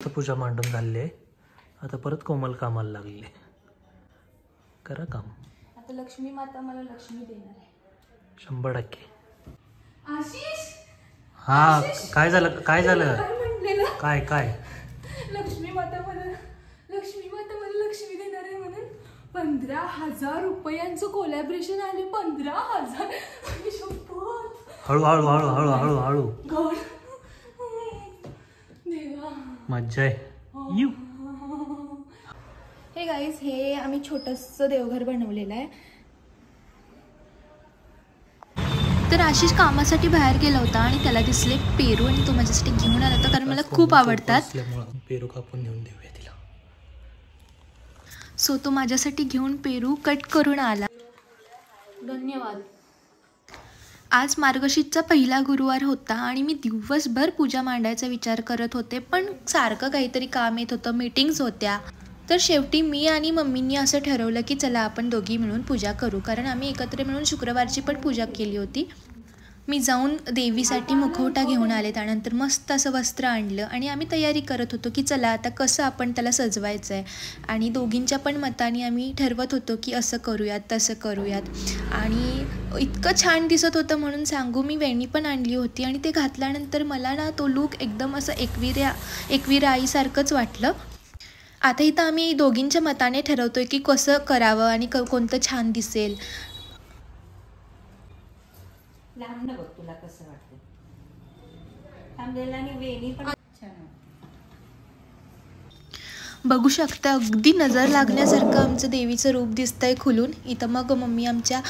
पूजा मांडून झाली आहे. आता परत कोमल कामाला लागली. करा काम. आता लक्ष्मी माता मला लक्ष्मी देणार आहे 100%. आशिष, हा काय झालं काय म्हटलेलं? काय लक्ष्मी माता मला लक्ष्मी देणार आहे म्हणून 15,000 रुपयांचं कोलॅबरेशन आले. 15,000. हळू देवा, मज्जा आहे. यू हे गाईज, हे आम्ही छोटंसं देवघर बनवलेलं आहे. तर आशिष कामासाठी बाहेर गेला होता आणि त्याला दिसले पेरू आणि तो माझ्यासाठी घेऊन आला होता, कारण मला खूप आवडतात. पेरू कापून घेऊन देऊया तिला. सो तो माझ्यासाठी घेऊन पेरू कट करून आला. धन्यवाद. आज मार्गशीर्षचा पहिला गुरुवार होता आणि मी दिवसभर पूजा मांडायचा विचार करत होते, पण सारखं काहीतरी काम येत होतं, मीटिंग्स होत्या. तर शेवटी मी आणि मम्मींनी असं ठरवलं की चला आपण दोघी मिळून पूजा करू, कारण आम्ही एकत्र मिळून शुक्रवारची पण पूजा केली होती. मी जाऊन देवीसाठी मुखवटा घेऊन आले, त्यानंतर मस्त असं वस्त्र आणलं आणि आम्ही तयारी करत होतो की चला आता कसं आपण त्याला सजवायचं आहे. आणि दोघींच्या पण मताने आम्ही ठरवत होतो की असं करूयात तसं करूयात. आणि इतकं छान दिसत होतं म्हणून सांगू, मी वेणी पण आणली होती आणि ते घातल्यानंतर मला ना तो लूक एकदम असं एकविरा आईसारखंच वाटलं. आता इथं आम्ही दोघींच्या मताने ठरवतोय की कसं करावं आणि कोणतं छान दिसेल. लांब बघ तुला कसं वाटतं. थांबलेला आणि वेणी पण छान बघू शकता, अगदी नजर लागण्यासारखं आमचं देवीचं रूप दिसतंय खुलून. इथं मग मम्मी आमच्या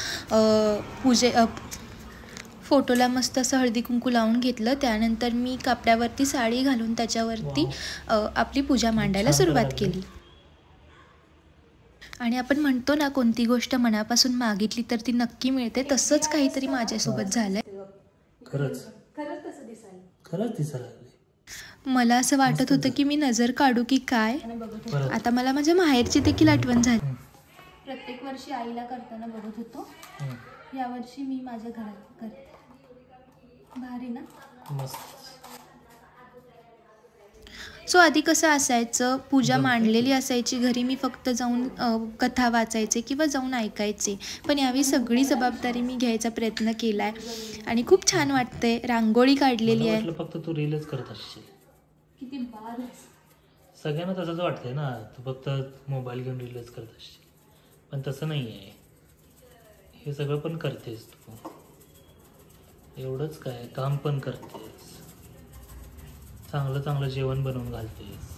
फोटोला मस्त असं हळदी कुंकू लावून घेतलं. त्यानंतर मी कापड्यावरती साडी घालून त्याच्यावरती आपली पूजा मांडायला सुरुवात केली. आणि आपण म्हणतो ना, कोणती गोष्ट मनापासून मागितली तर ती नक्की मिळते, तसंच काहीतरी माझ्यासोबत झालंय. खरंच दिसायला. मला असं वाटत होतं की मी नजर काढू की काय. आता मला माझ्या माहेरची देखील आठवण झाली. प्रत्येक वर्षी आईला करताना बघत होतो, यावर्षी मी माझ्या घरात करते. भारी ना. सो आधी कसं असायचं, पूजा मांडलेली असायची घरी, मी फक्त जाऊन कथा वाचायचे किंवा जाऊन ऐकायचे. पण यावेळी सगळी जबाबदारी मी घ्यायचा प्रयत्न केलाय आणि खूप छान वाटतंय. रांगोळी काढलेली आहे. फक्त तू रीलच करत असशील. किती बाद. सगळ्यांना तसंच वाटतंय ना, तू फक्त मोबाईल घेऊन रीलच करत असशील, पण तसं नाही आहे. हे सगळं पण करतेस तू. एवढंच काय, काम पण करतेस, चांगलं जेवण बनवून घालतेस.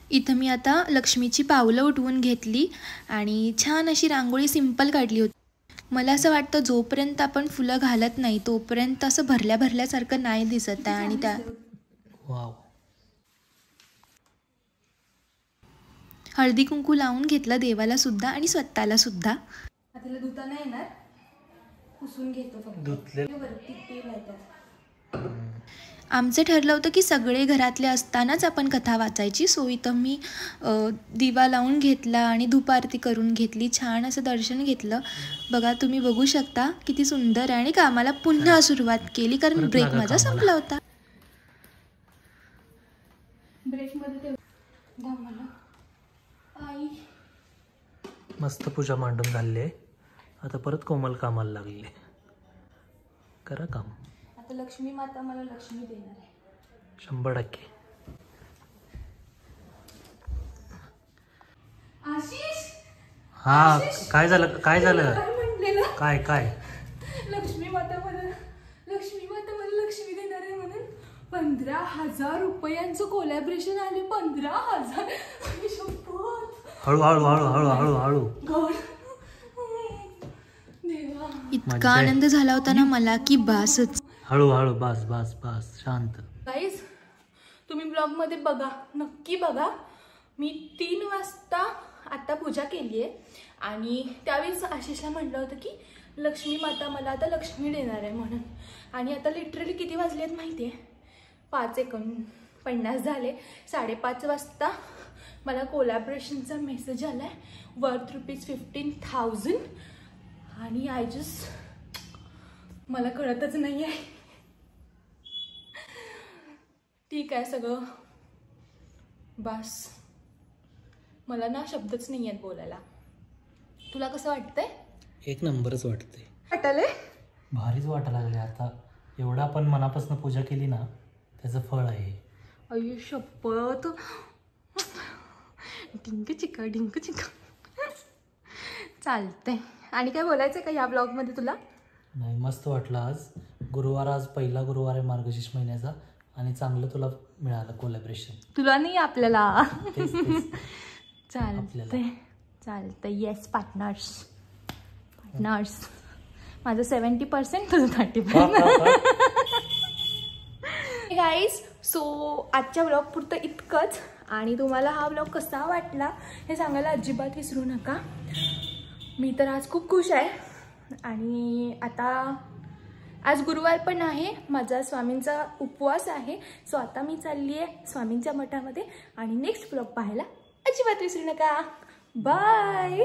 इथं मी आता लक्ष्मीची पावलं उठवून घेतली आणि छान अशी रांगोळी सिंपल काढली होती. मला असं वाटतं जोपर्यंत आपण फुलं घालत नाही तोपर्यंत असं भरल्यासारखं नाही दिसत आहे. आणि त्या हळदी कुंकू लावून घेतलं देवाला सुद्धा आणि स्वतःला सुद्धा. त्याला धुता नाही येणार, पुसून घेतो फक्त. वरती तेल आहे. आमचं ठरलं होतं की सगळे घरातले असतानाच आपण कथा वाचायची. सो इथं मी दिवा लावून घेतला आणि धूप आरती करून घेतली. छान असं दर्शन घेतलं. बघा, तुम्ही बघू शकता किती सुंदर आहे. आणि कामाला पुन्हा सुरुवात केली, कारण ब्रेक माझा संपला होता. ब्रेकमध्ये आई मस्त पूजा मांडून झाली आहे. आता परत कोमल कामाला लागली. करा काम. आता लक्ष्मी माता मला लक्ष्मी देणार आहे 100%. आशिष, हा काय झालं काय म्हटलेलं? काय लक्ष्मी माता मला लक्ष्मी देणार आहे म्हणून 15,000 रुपयांचं कोलॅबरेशन आले. 15,000. हळू इतका आनंद झाला होता ना मला की बसच. हळू बस शांत. गाईज, तुम्ही ब्लॉग मध्ये बघा, नक्की बघा. मी 3 वाजता आता पूजा केली आहे आणि त्यावेळेस आशिषला म्हटलं होतं की लक्ष्मी माता मला आता लक्ष्मी देणार आहे म्हणून. आणि आता लिटरली किती वाजले आहेत माहिती आहे? 5:49 झाले. 5:30 वाजता मला कोलॅबरेशनचा मेसेज आला आहे, वर्थ ₹15,000. आणि आय जस्ट मला कळतच नाही आहे. ठीक आहे सगळं बस. मला ना शब्दच नाही आहेत बोलायला. तुला कसं वाटतंय? एक नंबरच वाटते. वाटले भारीच वाटायला लागले आता. एवढा आपण मनापासून पूजा केली ना त्याचं फळ आहे. अय्यो शपथ. डिंक चिका डिंक चिका. चालतंय. आणि काय बोलायचं का या ब्लॉगमध्ये तुला? नाही, मस्त वाटलं आज. गुरुवार, आज पहिला गुरुवार आहे मार्गशीर्ष महिन्याचा आणि चांगलं तुला मिळालं कोलॅबरेशन. तुला नाही आपल्याला. तेच तेच. चालतंय चालतंय. Yes partners partners. माझं 70% तुझं 30%. गाईज सो आजच्या ब्लॉग पुरतं इतकंच. आणि तुम्हाला हा ब्लॉग कसा वाटला हे सांगायला अजिबात विसरू नका. मी तर आज खूप खुश आहे. आणि आता आज गुरुवार पण आहे, माझा स्वामींचा उपवास आहे. सो आता मी चालली आहे स्वामींच्या मठामध्ये. आणि नेक्स्ट ब्लॉग पाहायला अजिबात विसरू नका. बाय.